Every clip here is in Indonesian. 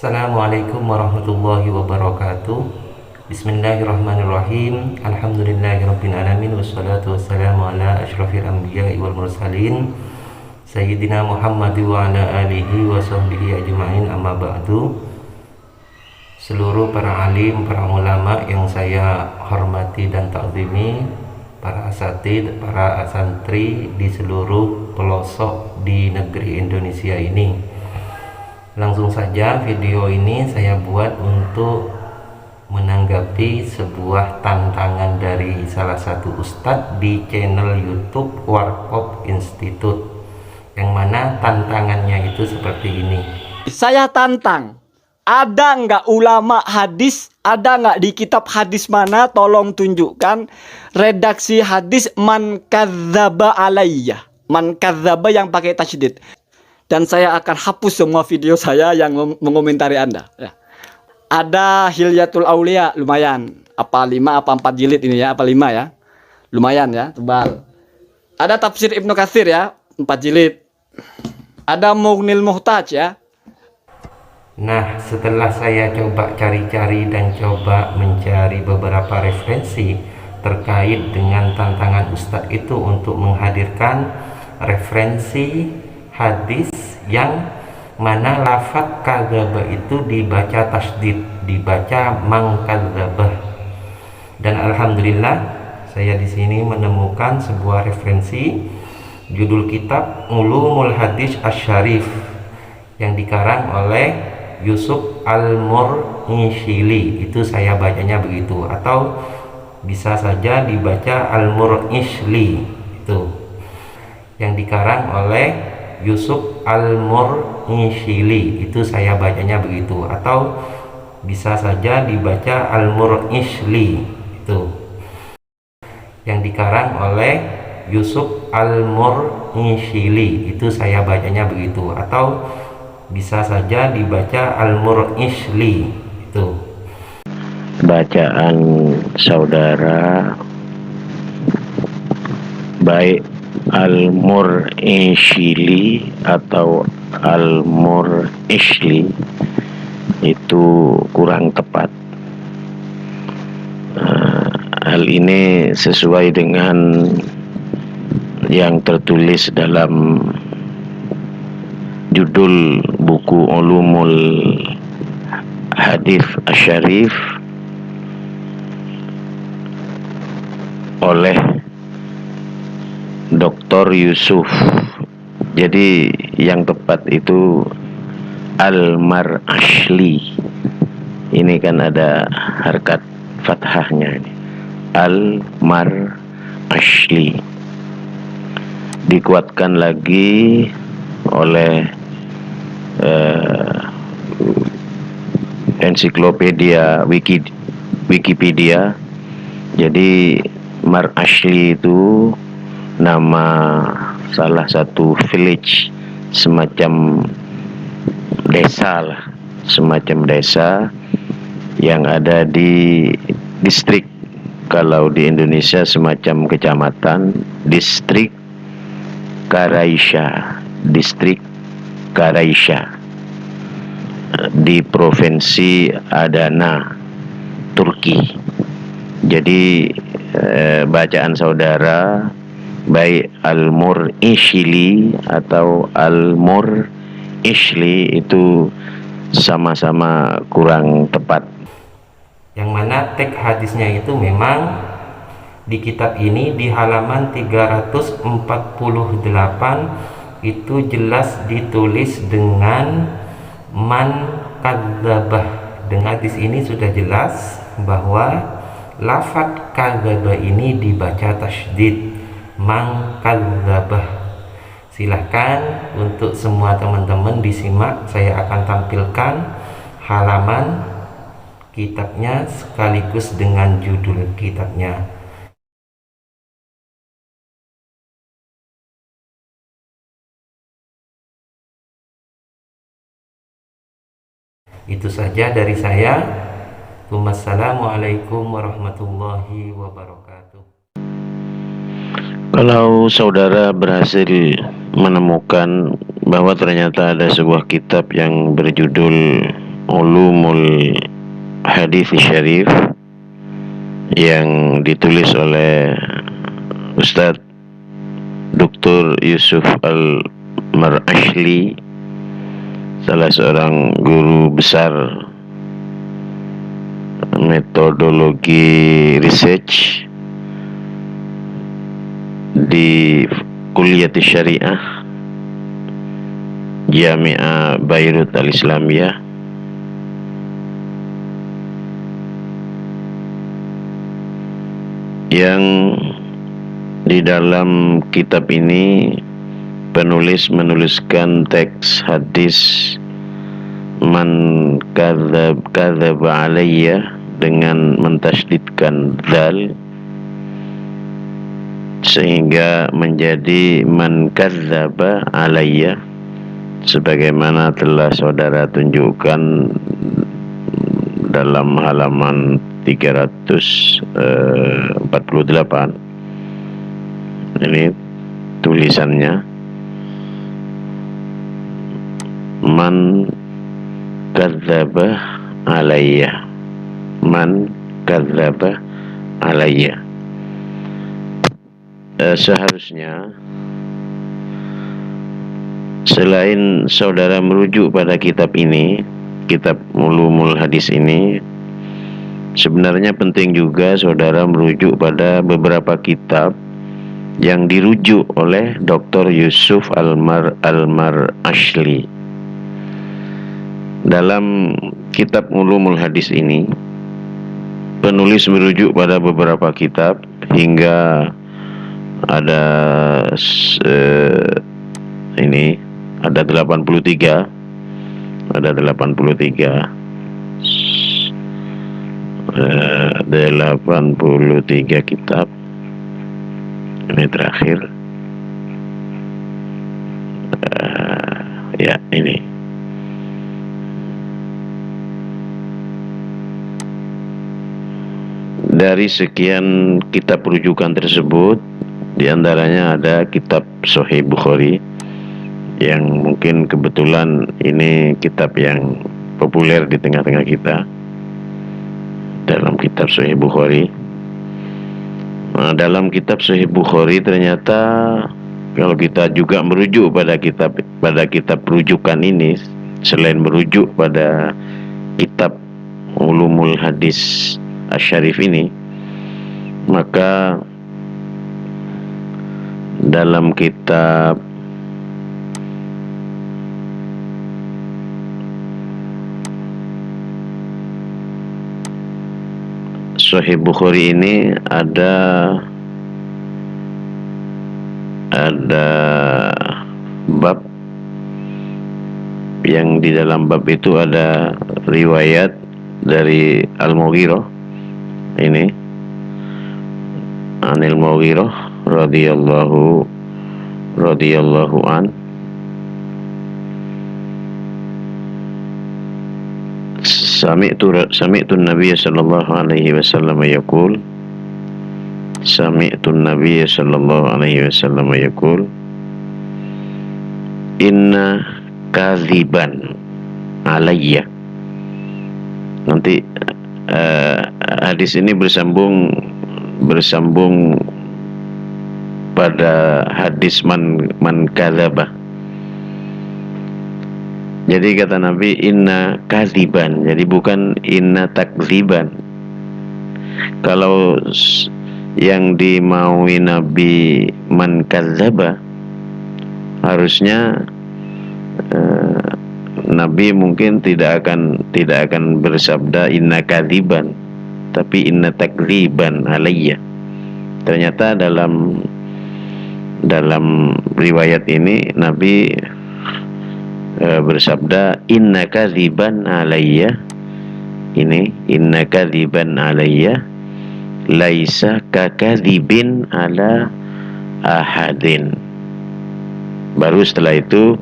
Assalamualaikum warahmatullahi wabarakatuh. Bismillahirrahmanirrahim. Alhamdulillahirabbil alamin wassalatu wassalamu ala asyrafil anbiya'i wal mursalin Sayyidina Muhammad wa ala alihi wa sahbihi ajma'in, amma ba'du. Seluruh para alim, para ulama yang saya hormati dan takzimi, para asatid, para santri di seluruh pelosok di negeri Indonesia ini. Langsung saja video ini saya buat untuk menanggapi sebuah tantangan dari salah satu ustadz di channel YouTube Warkop Institute, yang mana tantangannya itu seperti ini. Saya tantang, ada nggak ulama hadis, ada nggak di kitab hadis mana, tolong tunjukkan redaksi hadis man kadzdzaba alayya, man kadzdzaba yang pakai tasydid. Dan saya akan hapus semua video saya yang mengomentari Anda ya. Ada Hilyatul Aulia, lumayan, apa 5 apa 4 jilid ini ya, apa 5 ya, lumayan ya, tebal. Ada tafsir Ibnu Katsir ya, 4 jilid. Ada Mughnil Muhtaj ya. Nah, setelah saya coba cari-cari dan coba mencari beberapa referensi terkait dengan tantangan Ustadz itu untuk menghadirkan referensi hadis yang mana lafaz kadzdzaba itu dibaca tasydid, dibaca mangkadzdzabah. Dan alhamdulillah saya di sini menemukan sebuah referensi, judul kitab Ulumul Hadis Asy-Syarif yang dikarang oleh Yusuf Al-Mur'ishli. Itu saya bacanya begitu, atau bisa saja dibaca Al-Mur'ishli, itu yang dikarang oleh Yusuf Al-Mur'ishli. Itu saya bacanya begitu, atau bisa saja dibaca Al-Mur'ishli, itu yang dikarang oleh Yusuf Al-Mur'ishli. Itu saya bacanya begitu, atau bisa saja dibaca Al-Mur'ishli. Itu bacaan saudara baik Al-Mur'ishli atau Al-Mur'ishli itu kurang tepat. Hal ini sesuai dengan yang tertulis dalam judul buku Ulumul Hadis Asy-Syarif oleh Dr. Yusuf. Jadi yang tepat itu Al-Mar'ashli. Ini kan ada harkat fathahnya ini. Al-Mar'ashli. Dikuatkan lagi oleh ensiklopedia Wikipedia. Jadi Mar'ashli itu nama salah satu village, semacam desa lah, semacam desa yang ada di distrik. Kalau di Indonesia semacam kecamatan, distrik Karaisya, distrik Karaisya di provinsi Adana, Turki. Jadi bacaan saudara baik Al-Mur'ishli atau Al-Mur'ishli itu sama-sama kurang tepat. Yang mana teks hadisnya itu memang di kitab ini di halaman 348 itu jelas ditulis dengan man kadzdzabah. Dengan hadis ini sudah jelas bahwa lafaz kadzdzabah ini dibaca tasydid, man kadzdzabah. Silahkan untuk semua teman-teman disimak, saya akan tampilkan halaman kitabnya sekaligus dengan judul kitabnya. Itu saja dari saya. Wassalamualaikum warahmatullahi wabarakatuh. Kalau saudara berhasil menemukan bahwa ternyata ada sebuah kitab yang berjudul Ulumul Hadis Syarif yang ditulis oleh Ustadz Dr. Yusuf Al-Marashli, salah seorang guru besar metodologi research di Kuliah Syariah Jami'ah Beirut Al-Islamiyah, yang di dalam kitab ini penulis menuliskan teks hadis man kadzaba alayya dengan mentasydidkan dzal, sehingga menjadi man kadzaba alayya, sebagaimana telah saudara tunjukkan dalam halaman 348. Ini tulisannya, man kadzaba alayya, man kadzaba alayya. Seharusnya selain saudara merujuk pada kitab ini, kitab Ulumul Hadis ini, sebenarnya penting juga saudara merujuk pada beberapa kitab yang dirujuk oleh Dr. Yusuf Al-Marashli. Dalam kitab Ulumul Hadis ini, penulis merujuk pada beberapa kitab hingga ada ini ada 83 kitab. Ini terakhir, ya ini. Dari sekian kitab rujukan tersebut, diantaranya ada kitab Sahih Bukhari, yang mungkin kebetulan ini kitab yang populer di tengah-tengah kita. Dalam kitab Sahih Bukhari, dalam kitab Sahih Bukhari ternyata kalau kita juga merujuk pada kitab rujukan ini, selain merujuk pada kitab Ulumul Hadis Asy-Syarif ini, maka dalam kitab Sahih Bukhari ini ada bab yang di dalam bab itu ada riwayat dari Al-Mughirah, ini Anil Mughirah radhiyallahu an, Sami'tu Nabiy sallallahu alaihi wasallam yaqul, Sami'tu Nabiy sallallahu alaihi wasallam yaqul, inna kadziban alayya. Nanti hadis ini bersambung pada hadis man kadzaba. Jadi kata Nabi inna kadziban, jadi bukan inna takdziban. Kalau yang dimaui Nabi man kadzaba, harusnya Nabi mungkin tidak akan bersabda inna kadziban, tapi inna takdziban alayya. Ternyata dalam riwayat ini Nabi bersabda inna kadziban alayya, ini inna kadziban alayya laisa kakadzibin ala ahadin. Baru setelah itu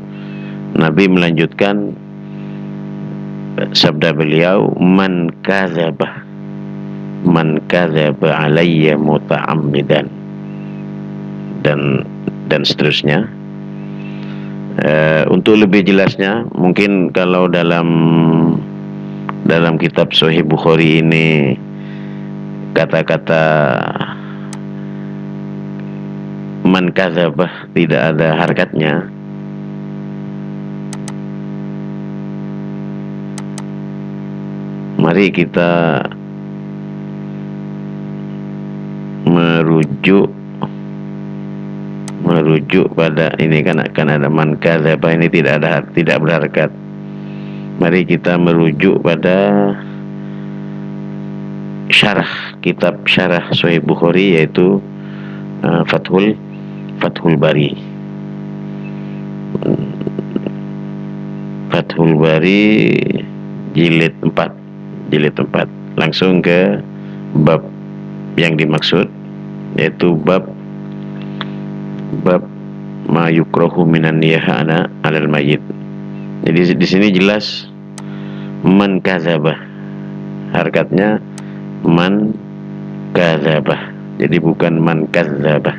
Nabi melanjutkan sabda beliau, man kadzaba alayya muta'ammidan, dan seterusnya. Untuk lebih jelasnya, mungkin kalau dalam dalam kitab Sahih Bukhari ini kata-kata man kadzabah tidak ada harkatnya, mari kita merujuk pada ini, kan akan ada man kadzabah ini tidak berharkat. Mari kita merujuk pada kitab syarah Sahih Bukhari, yaitu Fathul Bari. Fathul Bari jilid 4. Langsung ke bab yang dimaksud, yaitu bab ma yukrahu minan niyahana 'alal mayyit. Jadi di sini jelas man kadzabah, harkatnya man kadzabah. Jadi bukan man kadzabah.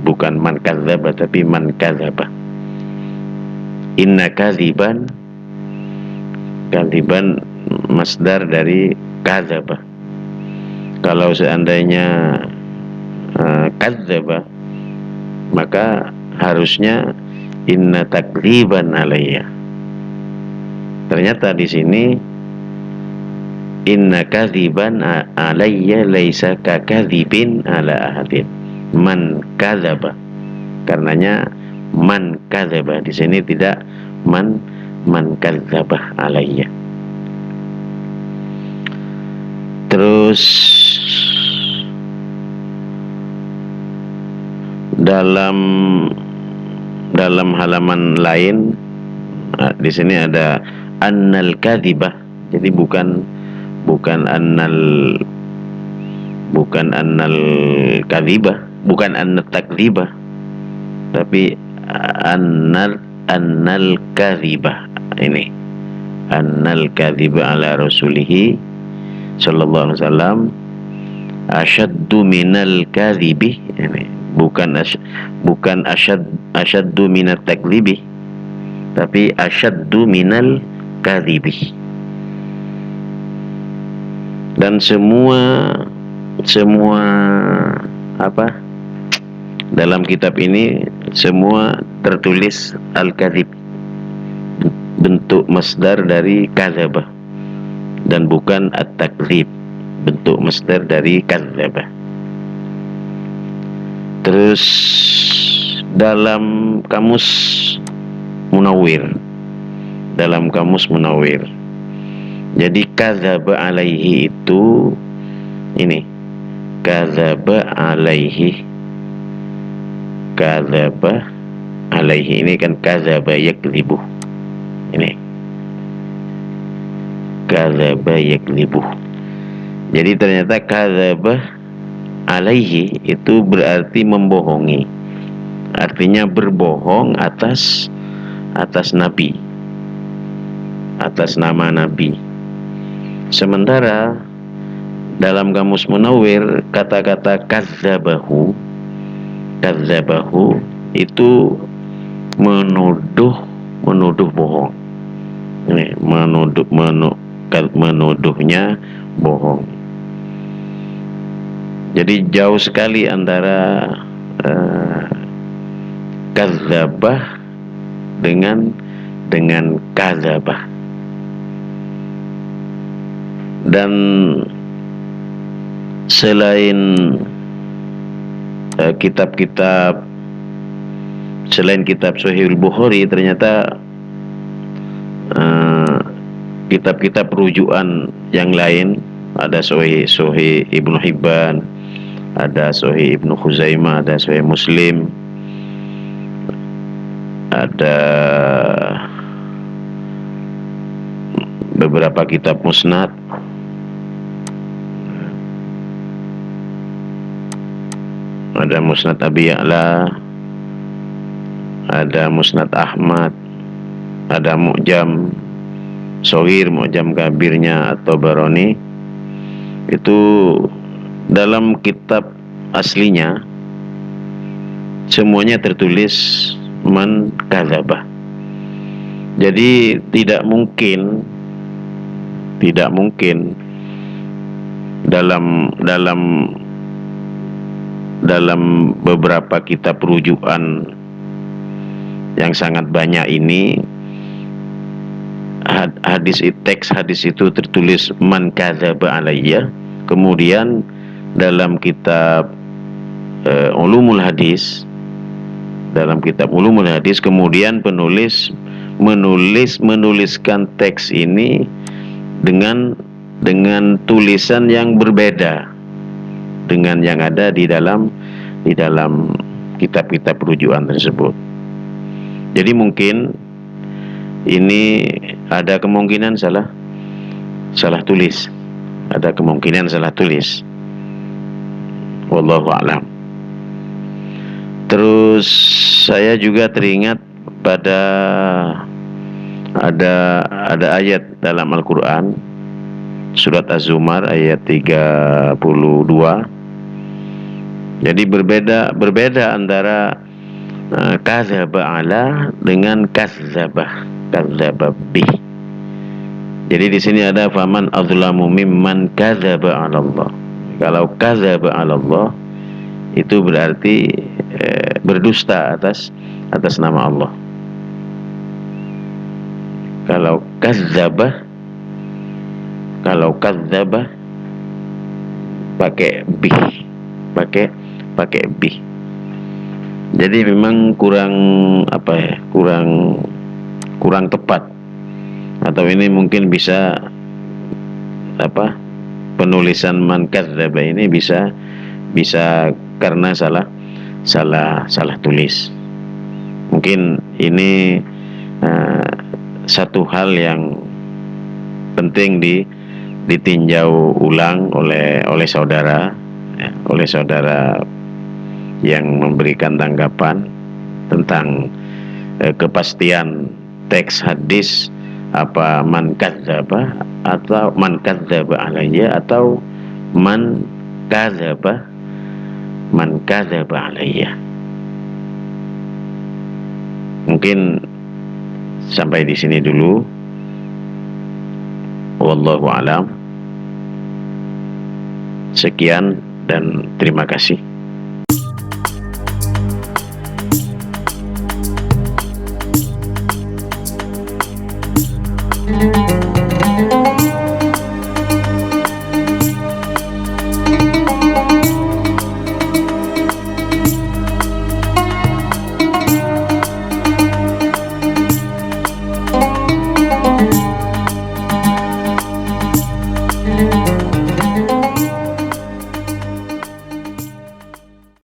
Bukan man kadzabah, tapi man kadzabah. Inna kadziban masdar dari kadzabah. Kalau seandainya kadzabah, maka harusnya inna takdziban alayya. Ternyata di sini inna kadziban alayya laisa kakadzibin ala ahadin. Man kadzaba. Karenanya man kadzaba di sini tidak man kadzaba alayya. Terus dalam halaman lain di sini ada annal kadzibah. Jadi bukan annal kadzibah, bukan annat takdzibah, tapi annal kadzibah. Ini annal kadzibah ala rasulihi sallallahu alaihi wasallam asyaddu minal kadzibi. Ini bukan asyaddu minat takdzibi, tapi asyaddu minal kadzibi. Dan semua dalam kitab ini semua tertulis al-kadzib, bentuk masdar dari kadzabah, dan bukan at-takdzib, bentuk masdar dari kadzabah. Terus dalam kamus Munawwir, jadi kadzaba alaihi itu ini, kadzaba alaihi ini kan kadzaba yakdzibu. Ini kadzaba yakdzibu. Jadi ternyata kadzaba alaihi itu berarti membohongi, artinya berbohong atas nabi, atas nama nabi. Sementara dalam kamus Munawwir kata-kata kadzabahu itu menuduh bohong. Ini menuduhnya bohong. Jadi jauh sekali antara kadzabah dengan kadzabah. Dan selain kitab-kitab selain kitab Sahih Bukhari, ternyata kitab-kitab rujukan yang lain, ada Sahih Ibnu Hibban, ada Sahih Ibnu Khuzaimah, ada Sahih Muslim, ada beberapa kitab musnad, ada Musnad Abi Ya'la, ada Musnad Ahmad, ada Mu'jam Shaghir, Mu'jam Kabirnya atau Baroni. Itu dalam kitab aslinya semuanya tertulis man kadzabah. Jadi tidak mungkin Tidak mungkin dalam beberapa kitab rujukan yang sangat banyak ini, teks hadis itu tertulis man kadzaba alayya, kemudian dalam kitab ulumul hadis, kemudian penulis menuliskan teks ini dengan tulisan yang berbeda dengan yang ada di dalam kitab-kitab rujukan tersebut. Jadi mungkin ini ada kemungkinan salah tulis. Ada kemungkinan salah tulis. Wallahu a'lam. Terus saya juga teringat pada ada ayat dalam Al-Qur'an surat Az-Zumar ayat 32. Jadi berbeda antara kadzaba ala dengan kadzaba bih. Jadi di sini ada faman adzlamu mimman kadzaba 'ala Allah. Kalau kadzaba 'ala Allah itu berarti berdusta atas nama Allah. Kalau kadzaba pakai bih, pakai bih. Jadi memang kurang tepat, atau ini mungkin bisa penulisan man kadzaba ini bisa karena salah tulis. Mungkin ini satu hal yang penting ditinjau ulang oleh saudara yang memberikan tanggapan tentang kepastian teks hadis, apa man kadzaba atau man kadzaba alayya atau man kadzaba alayya. Mungkin sampai di sini dulu. Wallahu a'lam. Sekian dan terima kasih.